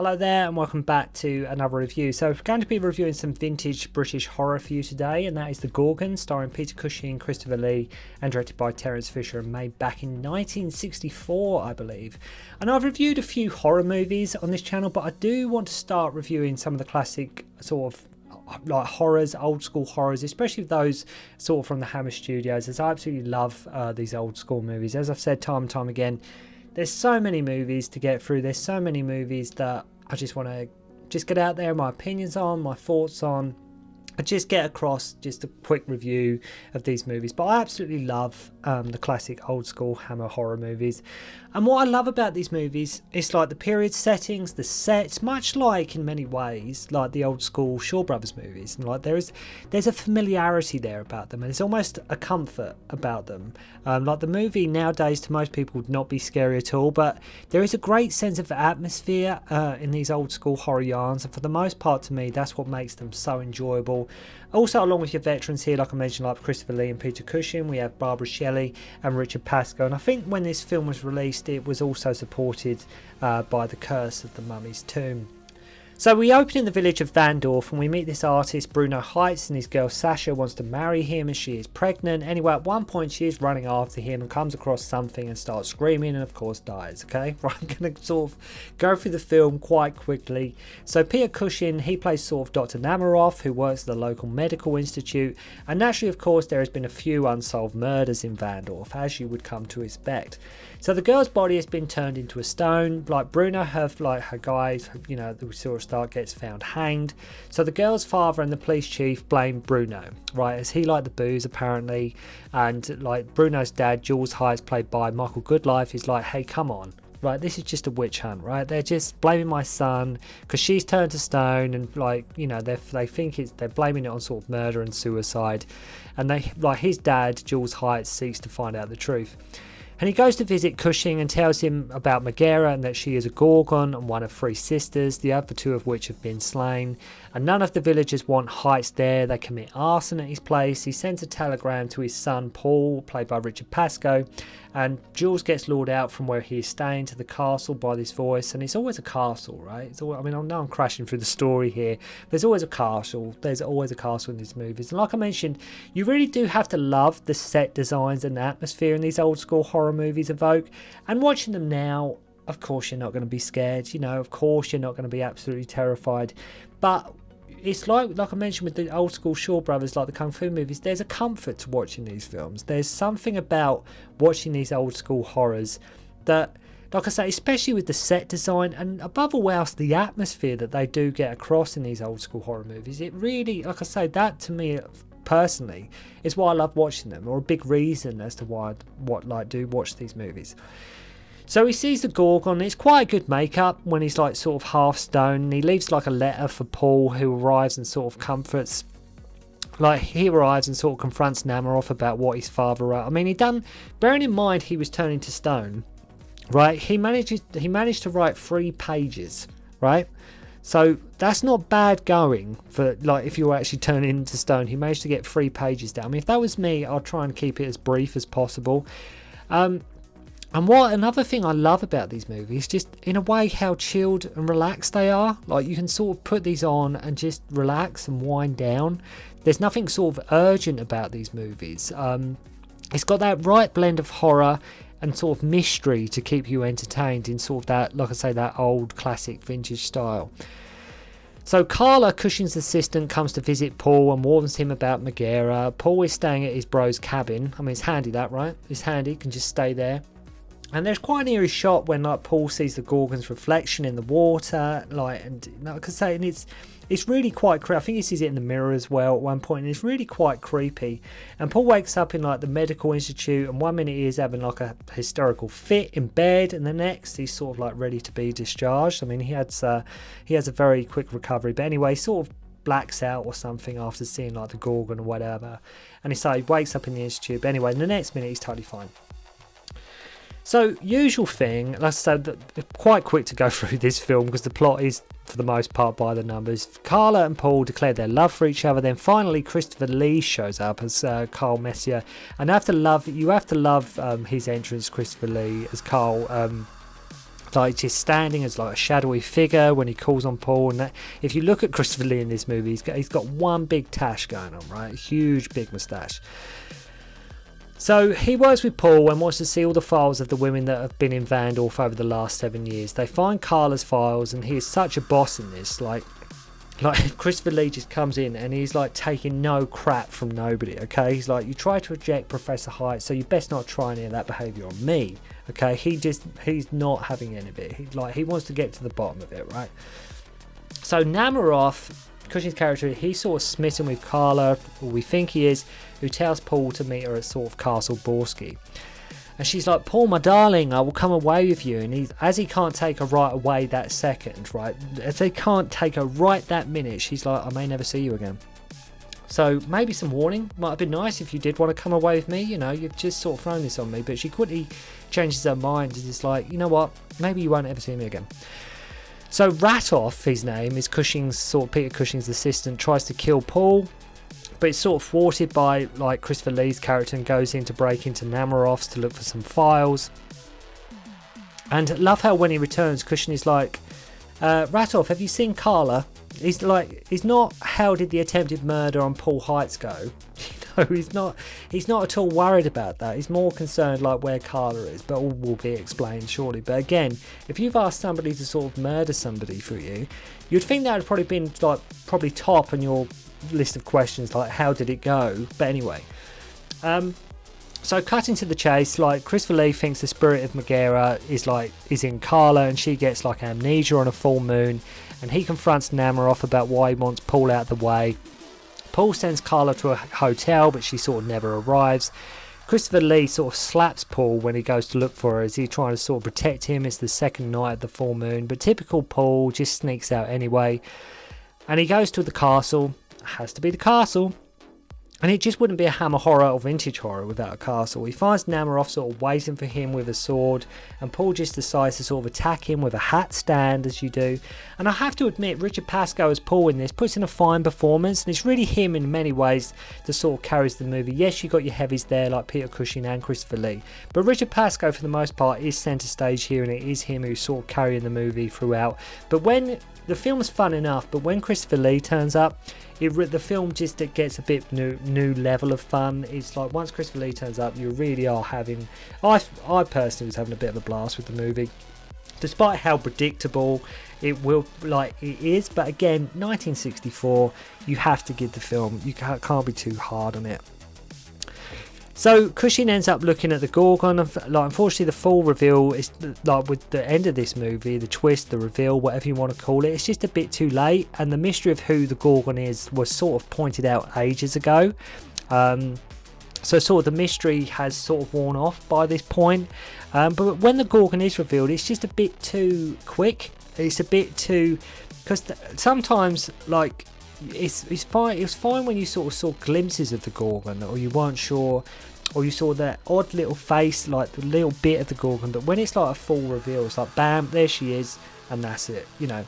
Hello there and welcome back to another review. So we're going to be reviewing some vintage British horror for you today, and that is the Gorgon, starring Peter Cushing, Christopher Lee, and directed by Terence Fisher, and made back in 1964, I believe. And I've reviewed a few horror movies on this channel, but I do want to start reviewing some of the classic sort of like horrors, old school horrors, especially those sort of from the Hammer Studios, as I absolutely love these old school movies. As I've said time and time again, there's so many movies to get through. There's so many movies that I just want to just get out there, my opinions on, my thoughts on, and just get across just a quick review of these movies. But I absolutely love the classic old school Hammer horror movies. And what I love about these movies is like the period settings, the sets, much like in many ways like the old school Shaw Brothers movies. And like there's a familiarity there about them, and there's almost a comfort about them. Like the movie nowadays to most people would not be scary at all, but there is a great sense of atmosphere in these old school horror yarns, and for the most part to me that's what makes them so enjoyable. Also, along with your veterans here, like I mentioned, like Christopher Lee and Peter Cushing, we have Barbara Shelley and Richard Pasco. And I think when this film was released, it was also supported by The Curse of the Mummy's Tomb. So we open in the village of Vandorf and we meet this artist Bruno Heitz, and his girl Sasha wants to marry him and she is pregnant. Anyway, at one point she is running after him and comes across something and starts screaming and of course dies. Okay, right, I'm going to sort of go through the film quite quickly. So Peter Cushing, he plays sort of Dr. Namaroff, who works at the local medical institute, and naturally of course there has been a few unsolved murders in Vandorf, as you would come to expect. So the girl's body has been turned into a stone. Like Bruno, her guys, you know, the sort of start gets found hanged. So the girl's father and the police chief blame Bruno, right, as he liked the booze apparently. And like Bruno's dad, Jules Heights, played by Michael Goodliffe, is like, hey, come on. Right, this is just a witch hunt, right? They're just blaming my son because she's turned to stone, and like, you know, they think they're blaming it on sort of murder and suicide. And they, like, his dad, Jules Heights, seeks to find out the truth. And he goes to visit Cushing and tells him about Megara and that she is a Gorgon and one of 3 sisters, the other 2 of which have been slain. And none of the villagers want Heights there. They commit arson at his place. He sends a telegram to his son Paul, played by Richard Pasco, and Jules gets lured out from where he is staying to the castle by this voice. And it's always a castle, right? It's always, I mean, I know I'm crashing through the story here. There's always a castle. There's always a castle in these movies. And like I mentioned, you really do have to love the set designs and atmosphere in these old school horror movies evoke. And watching them now, of course you're not going to be scared. You know, of course you're not going to be absolutely terrified. But it's like I mentioned with the old school Shaw Brothers, like the Kung Fu movies, there's a comfort to watching these films. There's something about watching these old school horrors that, like I say, especially with the set design and above all else the atmosphere that they do get across in these old school horror movies, it really, like I say, that to me personally is why I love watching them, or a big reason as to why I do watch these movies. So he sees the Gorgon. It's quite a good makeup when he's like sort of half stone, and he leaves like a letter for Paul, who arrives and sort of comforts. Like he arrives and sort of confronts Namaroff about what his father wrote. I mean, bearing in mind he was turning to stone, right? He managed to write 3 pages, right? So that's not bad going for, like, if you're actually turning into stone. He managed to get 3 pages down. I mean, if that was me, I'd try and keep it as brief as possible. And what another thing I love about these movies, just in a way how chilled and relaxed they are. Like you can sort of put these on and just relax and wind down. There's nothing sort of urgent about these movies. It's got that right blend of horror and sort of mystery to keep you entertained in sort of that, like I say, that old classic vintage style. So Carla, Cushing's assistant, comes to visit Paul and warns him about Megara. Paul is staying at his bro's cabin. I mean, it's handy that, right? It's handy, can just stay there. And there's quite an eerie shot when like Paul sees the Gorgon's reflection in the water, like, and like I say, and it's really quite creepy. I think he sees it in the mirror as well at one point, and it's really quite creepy. And Paul wakes up in like the medical institute, and one minute he's having like a hysterical fit in bed, and the next he's sort of like ready to be discharged. I mean, he has a very quick recovery, but anyway, he sort of blacks out or something after seeing like the Gorgon or whatever, and he wakes up in the institute. But anyway, the next minute he's totally fine. So, usual thing, like I said, quite quick to go through this film because the plot is, for the most part, by the numbers. Carla and Paul declare their love for each other. Then finally, Christopher Lee shows up as Carl Messier. And you have to love his entrance, Christopher Lee, as Carl like just standing as like a shadowy figure when he calls on Paul. And that, if you look at Christopher Lee in this movie, he's got one big tash going on, right? A huge big moustache. So he works with Paul and wants to see all the files of the women that have been in Vandorf over the last 7 years. They find Carla's files, and he is such a boss in this. Like Christopher Lee just comes in and he's like taking no crap from nobody. Okay, he's like, you try to reject Professor Height, so you best not try any of that behaviour on me. Okay, he's not having any of it. He wants to get to the bottom of it, right? So Namaroff, Cushing's character, he's sort of smitten with Carla, or we think he is, who tells Paul to meet her at sort of Castle Borsky. And she's like, Paul, my darling, I will come away with you. And as he can't take her right away that second, right, as they can't take her right that minute, she's like, I may never see you again. So maybe some warning might have been nice if you did want to come away with me. You know, you've just sort of thrown this on me. But she quickly changes her mind and is like, you know what, maybe you won't ever see me again. So Ratoff, his name, is Peter Cushing's assistant, tries to kill Paul, but it's sort of thwarted by like Christopher Lee's character and goes in to break into Namaroff's to look for some files. And love how when he returns, Cushing is like, Ratoff, have you seen Carla? He's not, how did the attempted murder on Paul Heights go? No, he's not at all worried about that. He's more concerned like where Carla is, but all will be explained shortly. But again, if you've asked somebody to sort of murder somebody for you, you'd think that would probably been like probably top on your list of questions, like how did it go? But anyway, so cutting to the chase, like Christopher Lee thinks the spirit of Megara is in Carla, and she gets like amnesia on a full moon, and he confronts Namaroff about why he wants Paul out of the way. Paul sends Carla to a hotel, but she sort of never arrives. Christopher Lee sort of slaps Paul when he goes to look for her as he's trying to sort of protect him. It's the second night of the full moon, but typical Paul just sneaks out anyway. And he goes to the castle. It has to be the castle. And it just wouldn't be a Hammer horror or vintage horror without a castle. He finds Namaroff sort of waiting for him with a sword, and Paul just decides to sort of attack him with a hat stand, as you do. And I have to admit, Richard Pasco as Paul in this puts in a fine performance, and it's really him in many ways that sort of carries the movie. Yes, you got your heavies there like Peter Cushing and Christopher Lee, but Richard Pasco for the most part is centre stage here, and it is him who's sort of carrying the movie throughout. But when the film's fun enough, but when Christopher Lee turns up, the film just gets a bit new level of fun. It's like once Christopher Lee turns up, you really are having. I personally was having a bit of a blast with the movie, despite how predictable it is. But again, 1964, you have to give the film. You can't be too hard on it. So Cushing ends up looking at the Gorgon. Unfortunately, the full reveal is like with the end of this movie, the twist, the reveal, whatever you want to call it. It's just a bit too late, and the mystery of who the Gorgon is was sort of pointed out ages ago. So sort of the mystery has sort of worn off by this point. But when the Gorgon is revealed, it's just a bit too quick. It's a bit too, because sometimes like. It's fine. It was fine when you sort of saw glimpses of the Gorgon, or you weren't sure, or you saw that odd little face, like the little bit of the Gorgon. But when it's like a full reveal, it's like bam, there she is, and that's it, you know.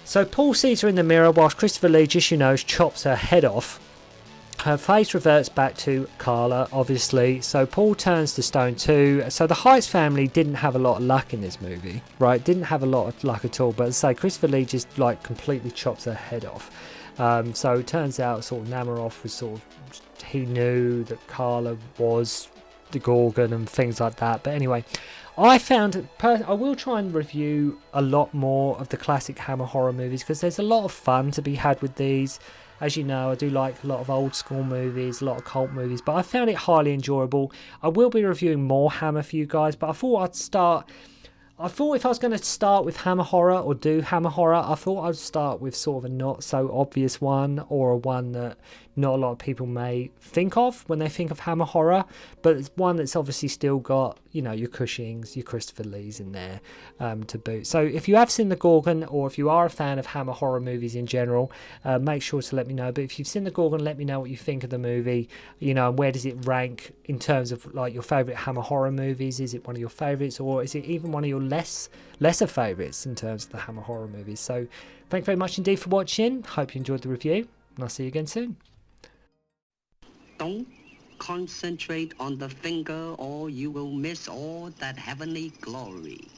So Paul sees her in the mirror, whilst Christopher Lee, just chops her head off. Her face reverts back to Carla, obviously. So Paul turns to stone too. So the Heights family didn't have a lot of luck in this movie, right? Didn't have a lot of luck at all. But as I say, Christopher Lee just like completely chops her head off. So it turns out sort of Namaroff was sort of, he knew that Carla was the Gorgon and things like that. But anyway, I will try and review a lot more of the classic Hammer horror movies, because there's a lot of fun to be had with these. As you know, I do like a lot of old school movies, a lot of cult movies, but I found it highly enjoyable. I will be reviewing more Hammer for you guys, but I thought if I was going to start with Hammer horror or do Hammer horror, I thought I'd start with sort of a not so obvious one, or a one that not a lot of people may think of when they think of Hammer horror, but it's one that's obviously still got, you know, your Cushings, your Christopher Lees in there to boot. So if you have seen the Gorgon, or if you are a fan of Hammer horror movies in general, make sure to let me know. But if you've seen the Gorgon, let me know what you think of the movie, you know, and where does it rank in terms of like your favourite Hammer horror movies. Is it one of your favourites, or is it even one of your lesser favourites in terms of the Hammer horror movies? So thank you very much indeed for watching. Hope you enjoyed the review, and I'll see you again soon. Don't concentrate on the finger, or you will miss all that heavenly glory.